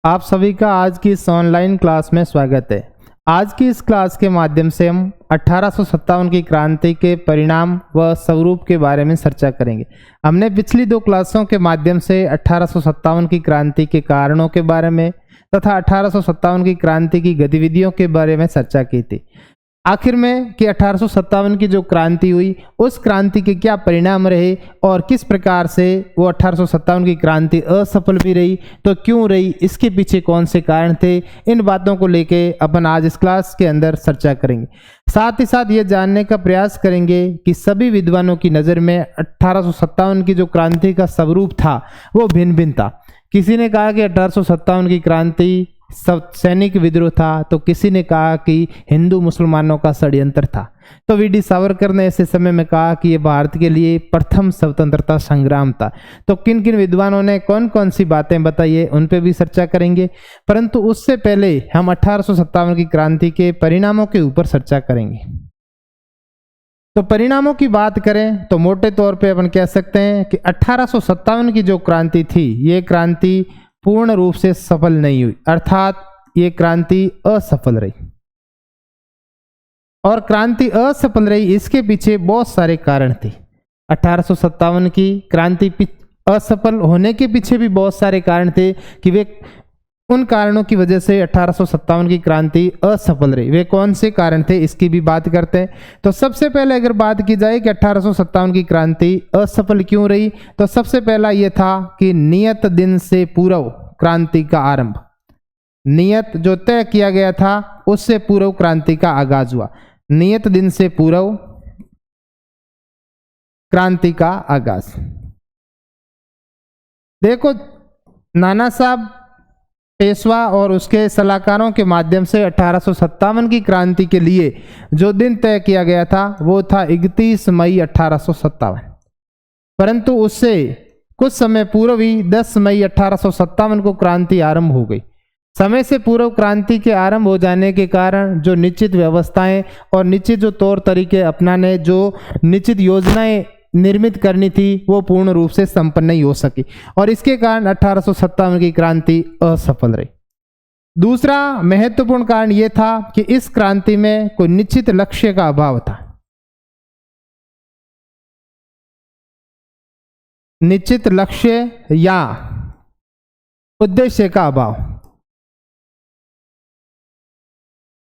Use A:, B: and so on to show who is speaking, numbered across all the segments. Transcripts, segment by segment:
A: आप सभी का आज की इस ऑनलाइन क्लास में स्वागत है। आज की इस क्लास के माध्यम से हम 1857 की क्रांति के परिणाम व स्वरूप के बारे में चर्चा करेंगे। हमने पिछली दो क्लासों के माध्यम से 1857 की क्रांति के कारणों के बारे में तथा 1857 की क्रांति की गतिविधियों के बारे में चर्चा की थी। आखिर में कि 1857 की जो क्रांति हुई उस क्रांति के क्या परिणाम रहे और किस प्रकार से वो 1857 की क्रांति असफल भी रही, तो क्यों रही, इसके पीछे कौन से कारण थे, इन बातों को लेके अपन आज इस क्लास के अंदर चर्चा करेंगे। साथ ही साथ ये जानने का प्रयास करेंगे कि सभी विद्वानों की नज़र में 1857 की जो क्रांति का स्वरूप था वो भिन्न भिन्न था। किसी ने कहा कि 1857 की क्रांति सब सैनिक विद्रोह था, तो किसी ने कहा कि हिंदू मुसलमानों का षड्यंत्र था। तो वी डी सावरकर ने ऐसे समय में कहा कि ये भारत के लिए प्रथम स्वतंत्रता संग्राम था। तो किन किन विद्वानों ने कौन कौन सी बातें बताई है उन पे भी चर्चा करेंगे, परंतु उससे पहले हम 1857 की क्रांति के परिणामों के ऊपर चर्चा करेंगे। तो परिणामों की बात करें तो मोटे तौर पे अपन कह सकते हैं कि 1857 की जो क्रांति थी ये क्रांति पूर्ण रूप से सफल नहीं हुई, अर्थात ये क्रांति असफल रही। और क्रांति असफल रही इसके पीछे बहुत सारे कारण थे। 1857 की क्रांति असफल होने के पीछे भी बहुत सारे कारण थे कि वे उन कारणों की वजह से 1857 की क्रांति असफल रही। वे कौन से कारण थे इसकी भी बात करते हैं। तो सबसे पहले अगर बात की जाए कि 1857 की क्रांति असफल क्यों रही, तो सबसे पहला यह था कि नियत दिन से पूर्व क्रांति का आरंभ, नियत जो तय किया गया था उससे पूर्व क्रांति का आगाज हुआ। नियत दिन से पूर्व क्रांति का आगाज। देखो, नाना साहब पेशवा और उसके सलाहकारों के माध्यम से 1857 की क्रांति के लिए जो दिन तय किया गया था वो था 31 मई 1857, परंतु उससे कुछ समय पूर्व ही 10 मई 1857 को क्रांति आरंभ हो गई। समय से पूर्व क्रांति के आरंभ हो जाने के कारण जो निश्चित व्यवस्थाएं और निश्चित जो तौर तरीके अपनाने, जो निश्चित योजनाएं निर्मित करनी थी वो पूर्ण रूप से संपन्न नहीं हो सकी और इसके कारण 1857 की क्रांति असफल रही। दूसरा महत्वपूर्ण कारण यह था कि इस क्रांति में कोई निश्चित लक्ष्य का अभाव था। निश्चित लक्ष्य या उद्देश्य का अभाव।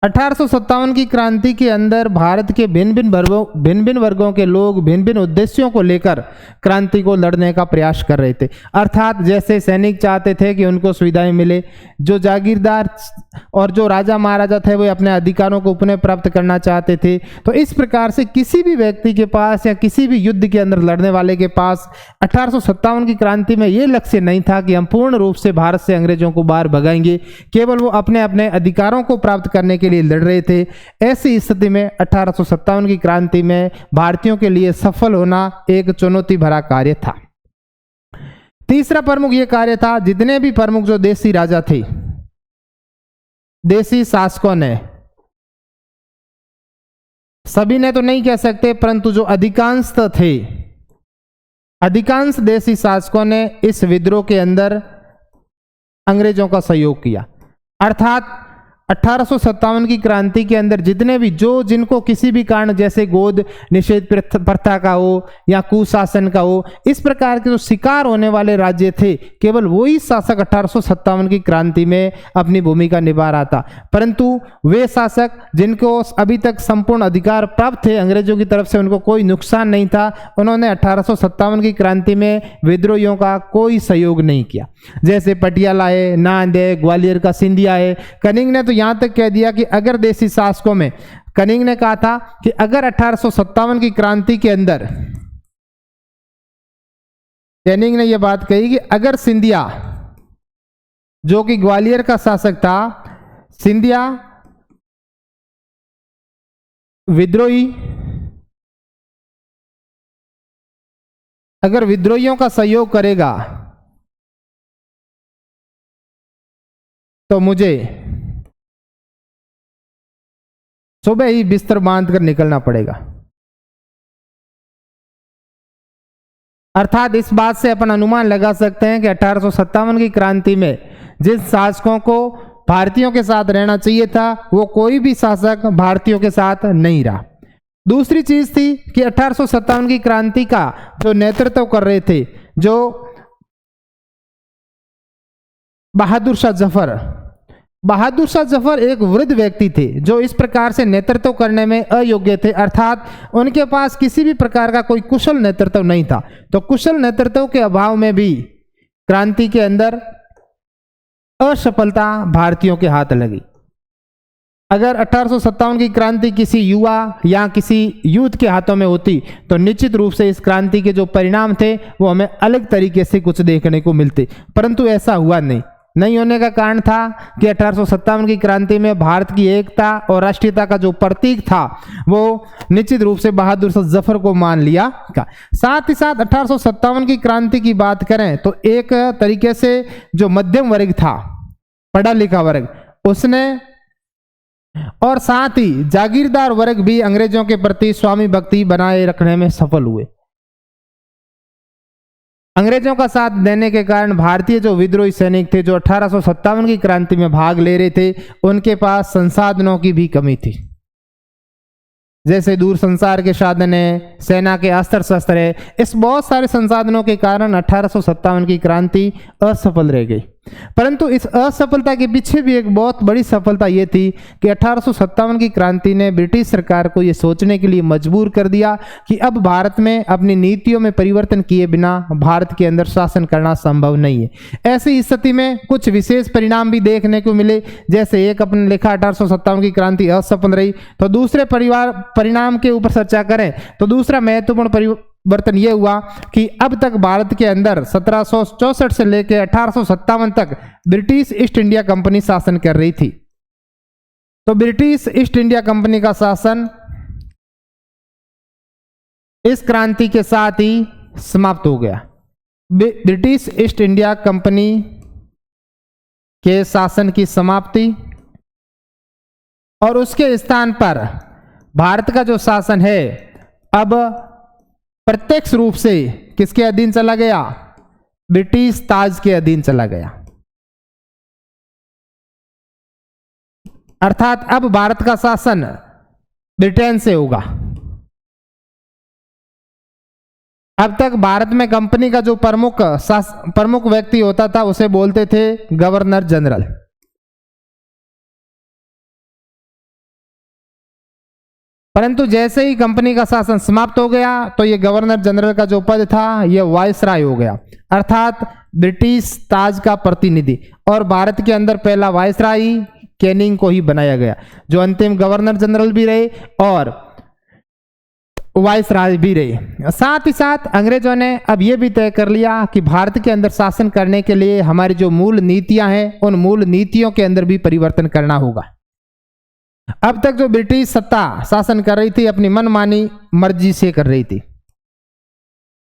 A: 1857 की क्रांति के अंदर भारत के भिन्न भिन्न वर्गों के लोग भिन्न भिन्न उद्देश्यों को लेकर क्रांति को लड़ने का प्रयास कर रहे थे। अर्थात जैसे सैनिक चाहते थे कि उनको सुविधाएं मिले, जो जागीरदार और जो राजा महाराजा थे वो अपने अधिकारों को पुनः प्राप्त करना चाहते थे। तो इस प्रकार से किसी भी व्यक्ति के पास या किसी भी युद्ध के अंदर लड़ने वाले के पास 1857 की क्रांति में ये लक्ष्य नहीं था कि हम पूर्ण रूप से भारत से अंग्रेजों को बाहर भगाएंगे, केवल वो अपने अपने अधिकारों को प्राप्त करने के लिए लड़ रहे थे। ऐसी स्थिति में 1857 की क्रांति में भारतीयों के लिए सफल होना एक चुनौती भरा कार्य था। तीसरा प्रमुख यह कार्य था, जितने भी प्रमुख जो देसी राजा थे, देसी शासकों ने, सभी ने तो नहीं कह सकते परंतु जो अधिकांश थे, अधिकांश देसी शासकों ने इस विद्रोह के अंदर अंग्रेजों का सहयोग किया। अर्थात 1857 की क्रांति के अंदर जितने भी जो जिनको किसी भी कारण, जैसे गोद निषेध प्रथा का हो या कुशासन का हो, इस प्रकार के जो शिकार होने वाले राज्य थे, केवल वही शासक 1857 की क्रांति में अपनी भूमिका निभा रहा था। परंतु वे शासक जिनको अभी तक संपूर्ण अधिकार प्राप्त थे अंग्रेजों की तरफ से, उनको कोई नुकसान नहीं था, उन्होंने 1857 की क्रांति में विद्रोहियों का कोई सहयोग नहीं किया। जैसे पटियाला है, नांद है, ग्वालियर का सिंधिया है। कनिंग ने तो यहां तक कह दिया कि अगर देसी शासकों में, कनिंग ने कहा था कि अगर 1857 की क्रांति के अंदर, कनिंग ने यह बात कही कि अगर सिंधिया, जो कि ग्वालियर का शासक था, सिंधिया विद्रोही, अगर विद्रोहियों का सहयोग करेगा तो मुझे सुबह ही बिस्तर बांध कर निकलना पड़ेगा। अर्थात इस बात से अपन अनुमान लगा सकते हैं कि 1857 की क्रांति में जिन शासकों को भारतीयों के साथ रहना चाहिए था वो कोई भी शासक भारतीयों के साथ नहीं रहा। दूसरी चीज थी कि 1857 की क्रांति का जो नेतृत्व कर रहे थे जो बहादुर शाह जफर एक वृद्ध व्यक्ति थे जो इस प्रकार से नेतृत्व करने में अयोग्य थे, अर्थात उनके पास किसी भी प्रकार का कोई कुशल नेतृत्व नहीं था। तो कुशल नेतृत्व के अभाव में भी क्रांति के अंदर असफलता भारतीयों के हाथ लगी। अगर 1857 की क्रांति किसी युवा या किसी यूथ के हाथों में होती तो निश्चित रूप से इस क्रांति के जो परिणाम थे वो हमें अलग तरीके से कुछ देखने को मिलते, परंतु ऐसा हुआ नहीं होने का कारण था कि 1857 की क्रांति में भारत की एकता और राष्ट्रीयता का जो प्रतीक था वो निश्चित रूप से बहादुर शाह जफर को मान लिया का। साथ ही साथ 1857 की क्रांति की बात करें तो एक तरीके से जो मध्यम वर्ग था, पढ़ा लिखा वर्ग, उसने और साथ ही जागीरदार वर्ग भी अंग्रेजों के प्रति स्वामी भक्ति बनाए रखने में सफल हुए। अंग्रेजों का साथ देने के कारण भारतीय जो विद्रोही सैनिक थे जो 1857 की क्रांति में भाग ले रहे थे उनके पास संसाधनों की भी कमी थी, जैसे दूर संचार के साधन है, सेना के अस्त्र शस्त्र है। इस बहुत सारे संसाधनों के कारण 1857 की क्रांति असफल रह गई। परंतु इस असफलता के पीछे भी एक बहुत बड़ी सफलता ये थी कि 1857 की क्रांति ने ब्रिटिश सरकार को ये सोचने के लिए मजबूर कर दिया कि अब भारत में अपनी नीतियों में परिवर्तन किए बिना भारत के अंदर शासन करना संभव नहीं है। ऐसी स्थिति में कुछ विशेष परिणाम भी देखने को मिले, जैसे एक अपने लिखा 1857 की क्रांति असफल रही, तो दूसरे परिणाम के ऊपर चर्चा करें तो दूसरा महत्वपूर्ण परिवर्तन यह हुआ कि अब तक भारत के अंदर 1764 से लेकर 1857 तक ब्रिटिश ईस्ट इंडिया कंपनी शासन कर रही थी। तो ब्रिटिश ईस्ट इंडिया कंपनी का शासन इस क्रांति के साथ ही समाप्त हो गया। ब्रिटिश ईस्ट इंडिया कंपनी के शासन की समाप्ति और उसके स्थान पर भारत का जो शासन है अब प्रत्यक्ष रूप से किसके अधीन चला गया? ब्रिटिश ताज के अधीन चला गया। अर्थात अब भारत का शासन ब्रिटेन से होगा। अब तक भारत में कंपनी का जो प्रमुख व्यक्ति होता था उसे बोलते थे गवर्नर जनरल। परंतु जैसे ही कंपनी का शासन समाप्त हो गया तो ये गवर्नर जनरल का जो पद था यह वायसराय हो गया, अर्थात ब्रिटिश ताज का प्रतिनिधि। और भारत के अंदर पहला वायसराय कैनिंग को ही बनाया गया, जो अंतिम गवर्नर जनरल भी रहे और वायसराय भी रहे। साथ ही साथ अंग्रेजों ने अब यह भी तय कर लिया कि भारत के अंदर शासन करने के लिए हमारी जो मूल नीतियां हैं उन मूल नीतियों के अंदर भी परिवर्तन करना होगा। अब तक जो ब्रिटिश सत्ता शासन कर रही थी अपनी मनमानी मर्जी से कर रही थी,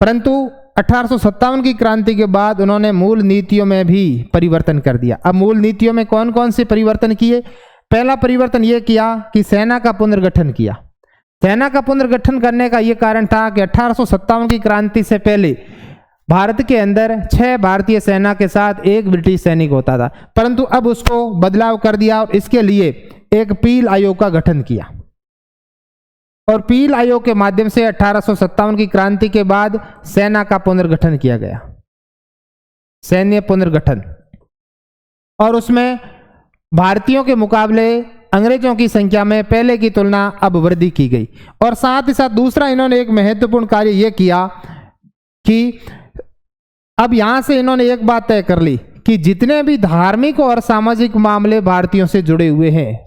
A: परंतु 1857 की क्रांति के बाद उन्होंने मूल नीतियों में भी परिवर्तन कर दिया। अब मूल नीतियों में कौन कौन से परिवर्तन किए? पहला परिवर्तन यह किया कि सेना का पुनर्गठन किया। सेना का पुनर्गठन करने का यह कारण था कि 1857 की क्रांति से पहले भारत के अंदर 6 भारतीय सेना के साथ 1 ब्रिटिश सैनिक होता था, परंतु अब उसको बदलाव कर दिया और इसके लिए एक पील आयोग का गठन किया। और पील आयोग के माध्यम से 1857 की क्रांति के बाद सेना का पुनर्गठन किया गया, सैन्य पुनर्गठन। और उसमें भारतीयों के मुकाबले अंग्रेजों की संख्या में पहले की तुलना अब वृद्धि की गई। और साथ ही साथ दूसरा इन्होंने एक महत्वपूर्ण कार्य यह किया कि अब यहां से इन्होंने एक बात तय कर ली कि जितने भी धार्मिक और सामाजिक मामले भारतीयों से जुड़े हुए हैं,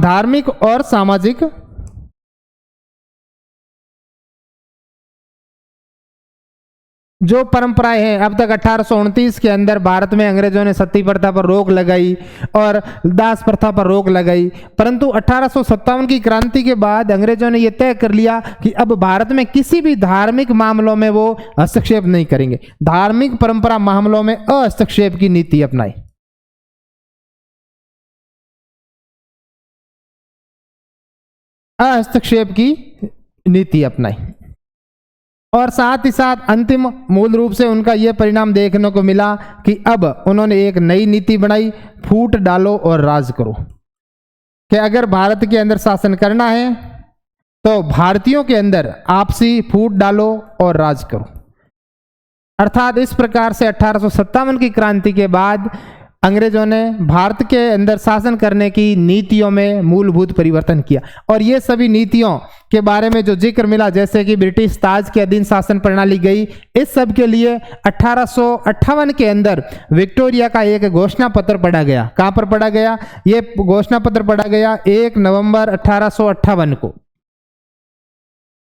A: धार्मिक और सामाजिक जो परंपराएं हैं, अब तक 1829 के अंदर भारत में अंग्रेजों ने सती प्रथा पर रोक लगाई और दास प्रथा पर रोक लगाई, परंतु 1857 की क्रांति के बाद अंग्रेजों ने यह तय कर लिया कि अब भारत में किसी भी धार्मिक मामलों में वो हस्तक्षेप नहीं करेंगे। धार्मिक परंपरा मामलों में हस्तक्षेप की नीति अपनाई। हस्तक्षेप की नीति अपनाई। और साथ ही साथ अंतिम मूल रूप से उनका यह परिणाम देखने को मिला कि अब उन्होंने एक नई नीति बनाई, फूट डालो और राज करो, कि अगर भारत के अंदर शासन करना है तो भारतीयों के अंदर आपसी फूट डालो और राज करो। अर्थात इस प्रकार से 1857 की क्रांति के बाद अंग्रेजों ने भारत के अंदर शासन करने की नीतियों में मूलभूत परिवर्तन किया। और ये सभी नीतियों के बारे में जो जिक्र मिला, जैसे कि ब्रिटिश ताज के अधीन शासन प्रणाली गई, इस सब के लिए 1858 के अंदर विक्टोरिया का एक घोषणा पत्र पढ़ा गया। कहां पर पढ़ा गया? ये घोषणा पत्र पढ़ा गया 1 नवंबर 1858 को।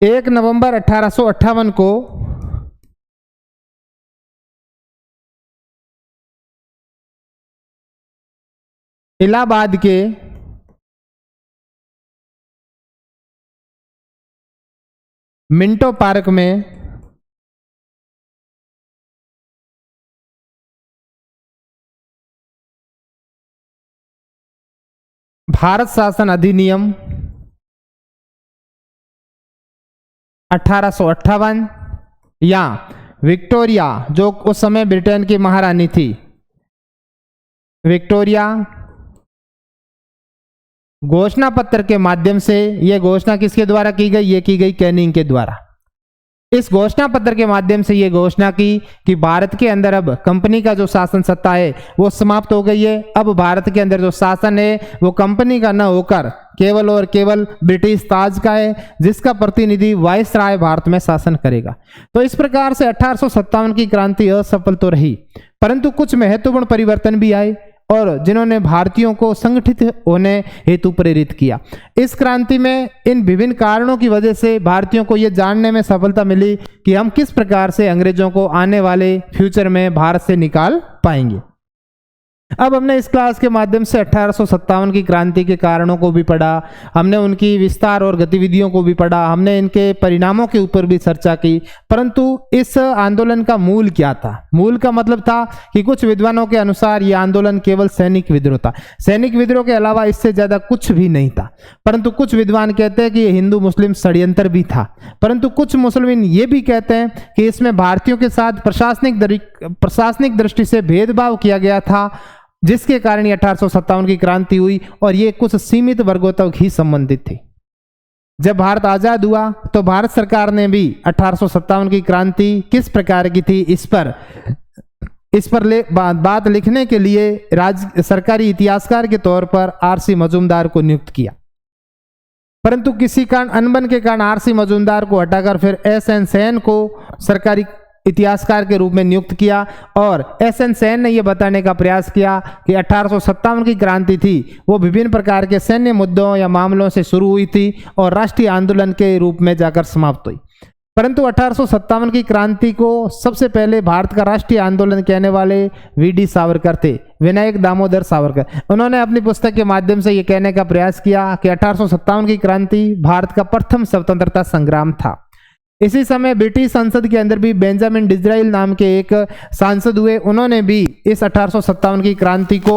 A: 1 नवंबर 1858 को इलाहाबाद के मिंटो पार्क में भारत शासन अधिनियम 1858 या विक्टोरिया, जो उस समय ब्रिटेन की महारानी थी, विक्टोरिया घोषणा पत्र के माध्यम से, यह घोषणा किसके द्वारा की गई? ये की गई कैनिंग के द्वारा। इस घोषणा पत्र के माध्यम से यह घोषणा की कि भारत के अंदर अब कंपनी का जो शासन सत्ता है वो समाप्त हो गई है। अब भारत के अंदर जो शासन है वो कंपनी का न होकर केवल और केवल ब्रिटिश ताज का है, जिसका प्रतिनिधि वायसराय भारत में शासन करेगा। तो इस प्रकार से 1857 की क्रांति असफल तो रही, परंतु कुछ महत्वपूर्ण परिवर्तन भी आए और जिन्होंने भारतीयों को संगठित होने हेतु प्रेरित किया। इस क्रांति में इन विभिन्न कारणों की वजह से भारतीयों को यह जानने में सफलता मिली कि हम किस प्रकार से अंग्रेजों को आने वाले फ्यूचर में भारत से निकाल पाएंगे। अब हमने इस क्लास के माध्यम से 1857 की क्रांति के कारणों को भी पढ़ा, हमने उनकी विस्तार और गतिविधियों को भी पढ़ा, हमने इनके परिणामों के ऊपर भी चर्चा की। परंतु इस आंदोलन का मूल क्या था? मूल का मतलब था कि कुछ विद्वानों के अनुसार यह आंदोलन केवल सैनिक विद्रोह था। सैनिक विद्रोह के अलावा इससे ज्यादा कुछ भी नहीं था। परंतु कुछ विद्वान कहते हैं कि यह हिंदू मुस्लिम षड्यंत्र भी था। परंतु कुछ मुस्लिम ये भी कहते हैं कि इसमें भारतीयों के साथ प्रशासनिक दृष्टि से भेदभाव किया गया था, जिसके कारण 1857 की क्रांति हुई और ये कुछ सीमित वर्गों तक ही संबंधित थी। जब भारत आजाद हुआ तो भारत सरकार ने भी 1857 की क्रांति किस प्रकार की थी इस पर बात लिखने के लिए सरकारी इतिहासकार के तौर पर आरसी मजूमदार को नियुक्त किया। परंतु किसी कारण अनबन के कारण आरसी मजूमदार को हटाकर फिर एसएन सेन को सरकारी इतिहासकार के रूप में नियुक्त किया और एसएन सेन ने यह बताने का प्रयास किया कि 1857 की क्रांति थी वो विभिन्न प्रकार के सैन्य मुद्दों या मामलों से शुरू हुई थी और राष्ट्रीय आंदोलन के रूप में जाकर समाप्त हुई। परंतु 1857 की क्रांति को सबसे पहले भारत का राष्ट्रीय आंदोलन कहने वाले वीडी सावरकर थे, विनायक दामोदर सावरकर। उन्होंने अपनी पुस्तक के माध्यम से यह कहने का प्रयास किया कि 1857 की क्रांति भारत का प्रथम स्वतंत्रता संग्राम था। इसी समय ब्रिटिश संसद के अंदर भी बेंजामिन डिज़राइल नाम के एक सांसद हुए, उन्होंने भी इस 1857 की क्रांति को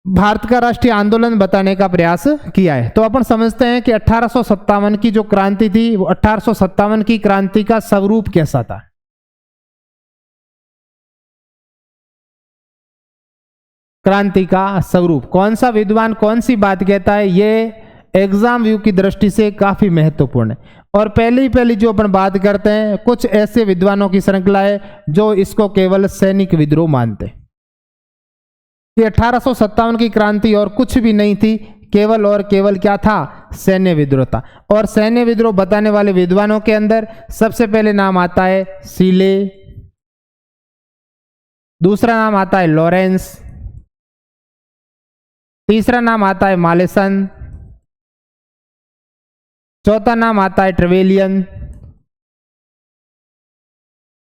A: भारत का राष्ट्रीय आंदोलन बताने का प्रयास किया है। तो अपन समझते हैं कि 1857 की जो क्रांति थी वो 1857 की क्रांति का स्वरूप कैसा था। क्रांति का स्वरूप कौन सा विद्वान कौन सी बात कहता है, ये एग्जाम व्यू की दृष्टि से काफी महत्वपूर्ण है। और पहली जो अपन बात करते हैं, कुछ ऐसे विद्वानों की श्रृंखला है जो इसको केवल सैनिक विद्रोह मानते हैं। 1857 की क्रांति और कुछ भी नहीं थी, केवल और केवल क्या था? सैन्य विद्रोह था। और सैन्य विद्रोह बताने वाले विद्वानों के अंदर सबसे पहले नाम आता है सीले, दूसरा नाम आता है लॉरेंस, तीसरा नाम आता है मालेसन, चौथा नाम आता है ट्रेवेलियन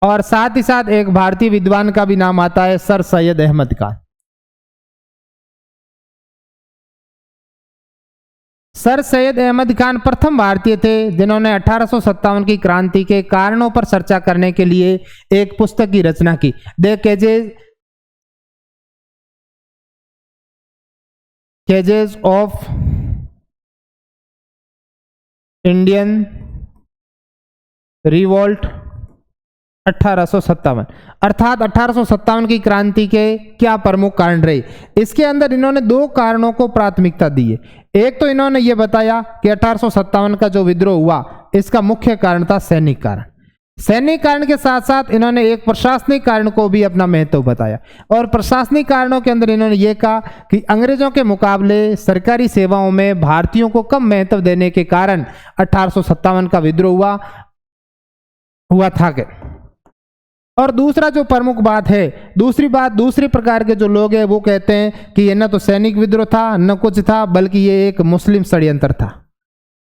A: और साथ ही साथ एक भारतीय विद्वान का भी नाम आता है सर सैयद अहमद खान। सर सैयद अहमद खान प्रथम भारतीय थे जिन्होंने 1857 की क्रांति के कारणों पर चर्चा करने के लिए एक पुस्तक की रचना की, द केजेस ऑफ इंडियन रिवोल्ट 1857। अर्थात 1857 की क्रांति के क्या प्रमुख कारण रहे? इसके अंदर इन्होंने दो कारणों को प्राथमिकता दी है। एक तो इन्होंने ये बताया कि 1857 का जो विद्रोह हुआ इसका मुख्य कारण था सैनिक कारण। सैनिक कारण के साथ साथ इन्होंने एक प्रशासनिक कारण को भी अपना महत्व बताया, और प्रशासनिक कारणों के अंदर इन्होंने ये कहा कि अंग्रेजों के मुकाबले सरकारी सेवाओं में भारतीयों को कम महत्व देने के कारण 1857 का विद्रोह हुआ था। और दूसरा जो प्रमुख बात है, दूसरी प्रकार के जो लोग हैं वो कहते हैं कि ये न तो सैनिक विद्रोह था न कुछ था, बल्कि ये एक मुस्लिम षड्यंत्र था,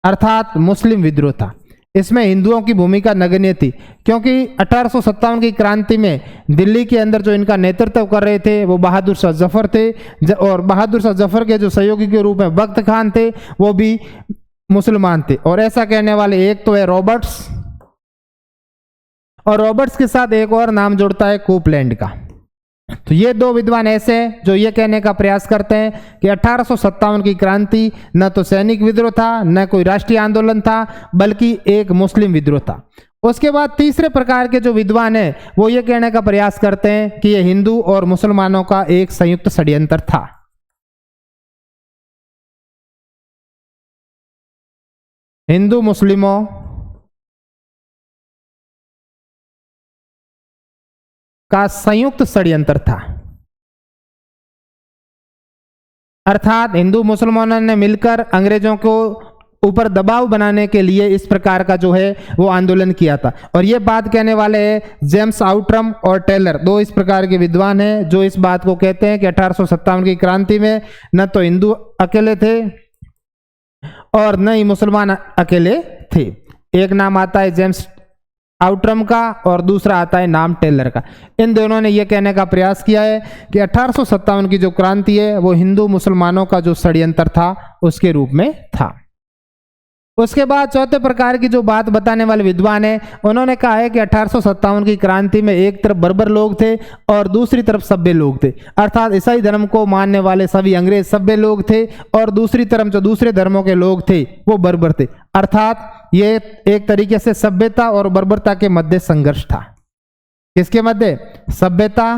A: अर्थात मुस्लिम विद्रोह था। इसमें हिंदुओं की भूमिका नगण्य थी, क्योंकि 1857 की क्रांति में दिल्ली के अंदर जो इनका नेतृत्व कर रहे थे वो बहादुर शाह जफर थे, और बहादुर शाह जफर के जो सहयोगी के रूप में बख्त खान थे वो भी मुसलमान थे। और ऐसा कहने वाले एक तो है रॉबर्ट्स, और रॉबर्ट्स के साथ एक और नाम जुड़ता है कोपलैंड का। तो ये दो विद्वान ऐसे हैं जो ये कहने का प्रयास करते हैं कि 1857 की क्रांति न तो सैनिक विद्रोह था न कोई राष्ट्रीय आंदोलन था, बल्कि एक मुस्लिम विद्रोह था। उसके बाद तीसरे प्रकार के जो विद्वान हैं वो ये कहने का प्रयास करते हैं कि ये हिंदू और मुसलमानों का एक संयुक्त षड्यंत्र था। हिंदू मुस्लिमों का संयुक्त षड्यंत्र था, अर्थात हिंदू मुसलमानों ने मिलकर अंग्रेजों को ऊपर दबाव बनाने के लिए इस प्रकार का जो है वो आंदोलन किया था। और ये बात कहने वाले जेम्स आउट्रम और टेलर, दो इस प्रकार के विद्वान हैं जो इस बात को कहते हैं कि 1857 की क्रांति में न तो हिंदू अकेले थे और न ही मुसलमान अकेले थे। एक नाम आता है जेम्स आउट्रम का और दूसरा आता है नाम टेलर का। इन दोनों ने यह कहने का प्रयास किया है कि 1857 की जो क्रांति है वो हिंदू मुसलमानों का जो षड्यंत्र था उसके रूप में था। उसके बाद चौथे प्रकार की जो बात बताने वाले विद्वान है उन्होंने कहा है कि 1857 की क्रांति में एक तरफ बर्बर लोग थे और दूसरी तरफ सभ्य लोग थे, अर्थात ईसाई धर्म को मानने वाले सभी अंग्रेज सभ्य लोग थे और दूसरी तरफ जो दूसरे धर्मों के लोग थे वो बर्बर थे, अर्थात ये एक तरीके से सभ्यता और बर्बरता के मध्य संघर्ष था। किसके मध्य? सभ्यता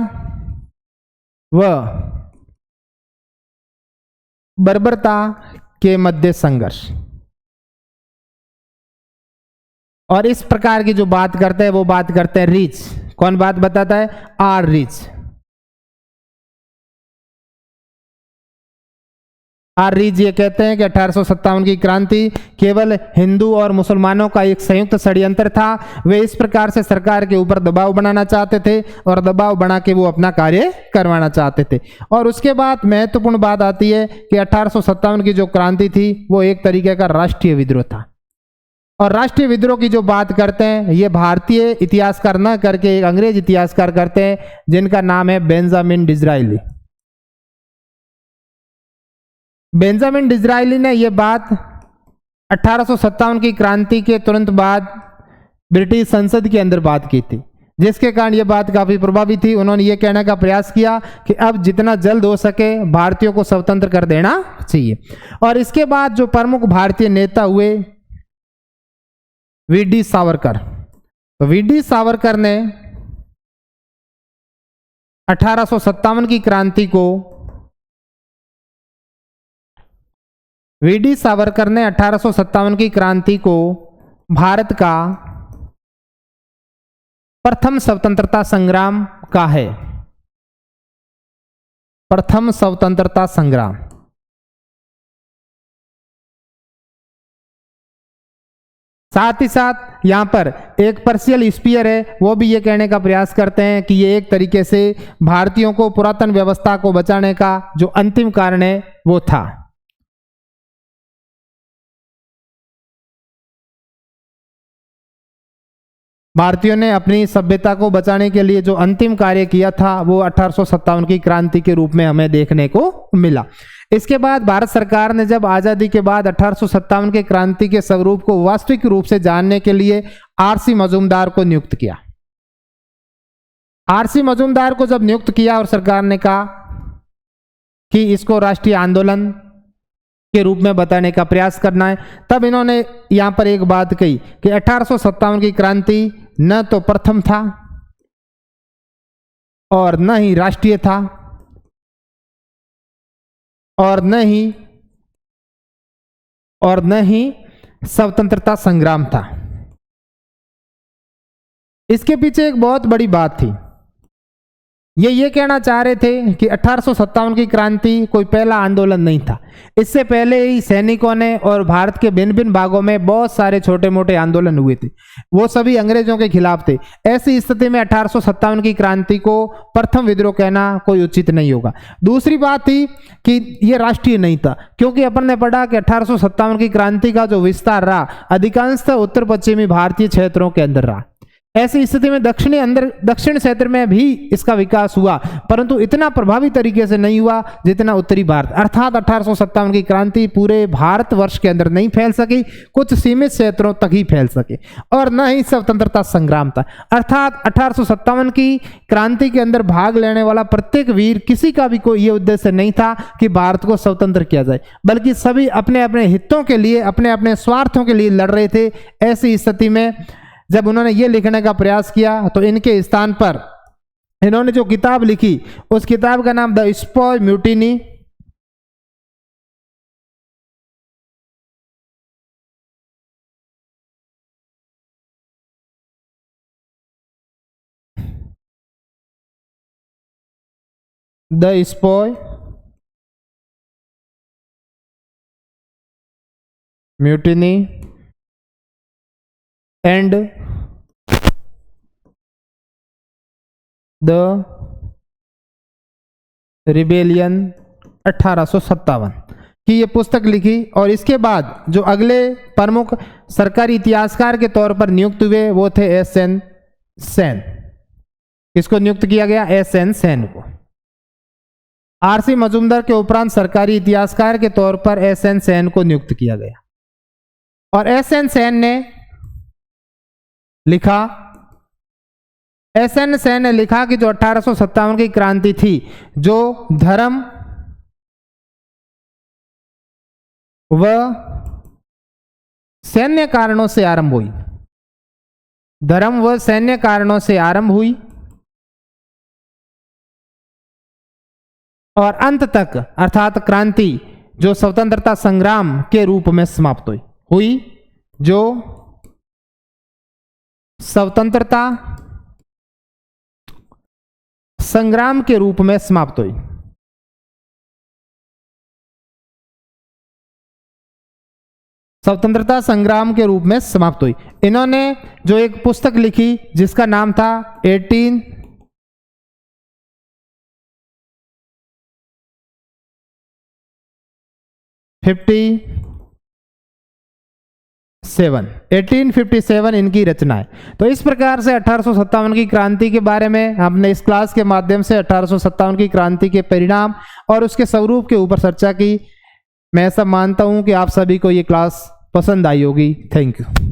A: व बर्बरता के मध्य संघर्ष। और इस प्रकार की जो बात करते हैं वो बात करते हैं रीच। कौन बात बताता है? Are reach. आर रीच ये कहते हैं कि 1857 की क्रांति केवल हिंदू और मुसलमानों का एक संयुक्त षड्यंत्र था। वे इस प्रकार से सरकार के ऊपर दबाव बनाना चाहते थे और दबाव बना के वो अपना कार्य करवाना चाहते थे। और उसके बाद महत्वपूर्ण बात आती है कि 1857 की जो क्रांति थी वो एक तरीके का राष्ट्रीय विद्रोह था। और राष्ट्रीय विद्रोह की जो बात करते हैं ये भारतीय इतिहासकार न करके एक अंग्रेज इतिहासकार करते हैं जिनका नाम है बेंजामिन डिज़रायली। बेंजामिन डिज़रायली ने यह बात 1857 की क्रांति के तुरंत बाद ब्रिटिश संसद के अंदर बात की थी, जिसके कारण यह बात काफी प्रभावी थी। उन्होंने ये कहने का प्रयास किया कि अब जितना जल्द हो सके भारतीयों को स्वतंत्र कर देना चाहिए। और इसके बाद जो प्रमुख भारतीय नेता हुए वीडी सावरकर। तो वीडी सावरकर ने 1857 की क्रांति को वीडी सावरकर ने 1857 की क्रांति को भारत का प्रथम स्वतंत्रता संग्राम कहा है। प्रथम स्वतंत्रता संग्राम। साथ ही साथ यहां पर एक पर्शियल स्पीयर है, वो भी ये कहने का प्रयास करते हैं कि ये एक तरीके से भारतीयों को पुरातन व्यवस्था को बचाने का जो अंतिम कारण है वो था। भारतीयों ने अपनी सभ्यता को बचाने के लिए जो अंतिम कार्य किया था वो 1857 की क्रांति के रूप में हमें देखने को मिला। इसके बाद भारत सरकार ने जब आजादी के बाद 1857 के क्रांति के स्वरूप को वास्तविक रूप से जानने के लिए आरसी मजूमदार को नियुक्त किया। आरसी मजूमदार को जब नियुक्त किया और सरकार ने कहा कि इसको राष्ट्रीय आंदोलन के रूप में बताने का प्रयास करना है। तब इन्होंने यहां पर एक बात कही कि 1857 की क्रांति न तो प्रथम था और न ही राष्ट्रीय था और न ही स्वतंत्रता संग्राम था। इसके पीछे एक बहुत बड़ी बात थी। ये कहना चाह रहे थे कि 1857 की क्रांति कोई पहला आंदोलन नहीं था। इससे पहले ही सैनिकों ने और भारत के भिन्न भिन्न भागों में बहुत सारे छोटे मोटे आंदोलन हुए थे, वो सभी अंग्रेजों के खिलाफ थे। ऐसी स्थिति में 1857 की क्रांति को प्रथम विद्रोह कहना कोई उचित नहीं होगा। दूसरी बात थी कि ये राष्ट्रीय नहीं था, क्योंकि अपन ने पढ़ा कि 1857 की क्रांति का जो विस्तार रहा अधिकांशतः उत्तर पश्चिमी भारतीय क्षेत्रों के अंदर रहा। ऐसी स्थिति में दक्षिण क्षेत्र में भी इसका विकास हुआ, परंतु इतना प्रभावी तरीके से नहीं हुआ जितना उत्तरी भारत, अर्थात 1857 की क्रांति पूरे भारतवर्ष के अंदर नहीं फैल सकी, कुछ सीमित क्षेत्रों तक ही फैल सके। और न ही स्वतंत्रता संग्राम था, अर्थात 1857 की क्रांति के अंदर भाग लेने वाला प्रत्येक वीर किसी का भी कोई ये उद्देश्य नहीं था कि भारत को स्वतंत्र किया जाए, बल्कि सभी अपने अपने हितों के लिए, अपने अपने स्वार्थों के लिए लड़ रहे थे। ऐसी स्थिति में जब उन्होंने ये लिखने का प्रयास किया तो इनके स्थान पर इन्होंने जो किताब लिखी उस किताब का नाम the स्पॉय mutiny, the स्पॉय mutiny and the rebellion 1857 की ये पुस्तक लिखी। और इसके बाद जो अगले प्रमुख सरकारी इतिहासकार के तौर पर नियुक्त हुए वो थे एस.एन. सेन। किसको नियुक्त किया गया? एस.एन. सेन को। आर.सी. मजूमदार के उपरांत सरकारी इतिहासकार के तौर पर एस.एन. सेन को नियुक्त किया गया। और एस.एन. सेन ने लिखा, एस.एन. सेन ने लिखा कि जो 1857 की क्रांति थी जो धर्म व सैन्य कारणों से आरंभ हुई, धर्म व सैन्य कारणों से आरंभ हुई और अंत तक अर्थात क्रांति जो स्वतंत्रता संग्राम के रूप में समाप्त हुई, जो स्वतंत्रता संग्राम के रूप में समाप्त हुई। स्वतंत्रता संग्राम के रूप में समाप्त हुई। इन्होंने जो एक पुस्तक लिखी जिसका नाम था 1857 इनकी रचना है। तो इस प्रकार से 1857 की क्रांति के बारे में हमने इस क्लास के माध्यम से 1857 की क्रांति के परिणाम और उसके स्वरूप के ऊपर चर्चा की। मैं ऐसा मानता हूं कि आप सभी को ये क्लास पसंद आई होगी। Thank you.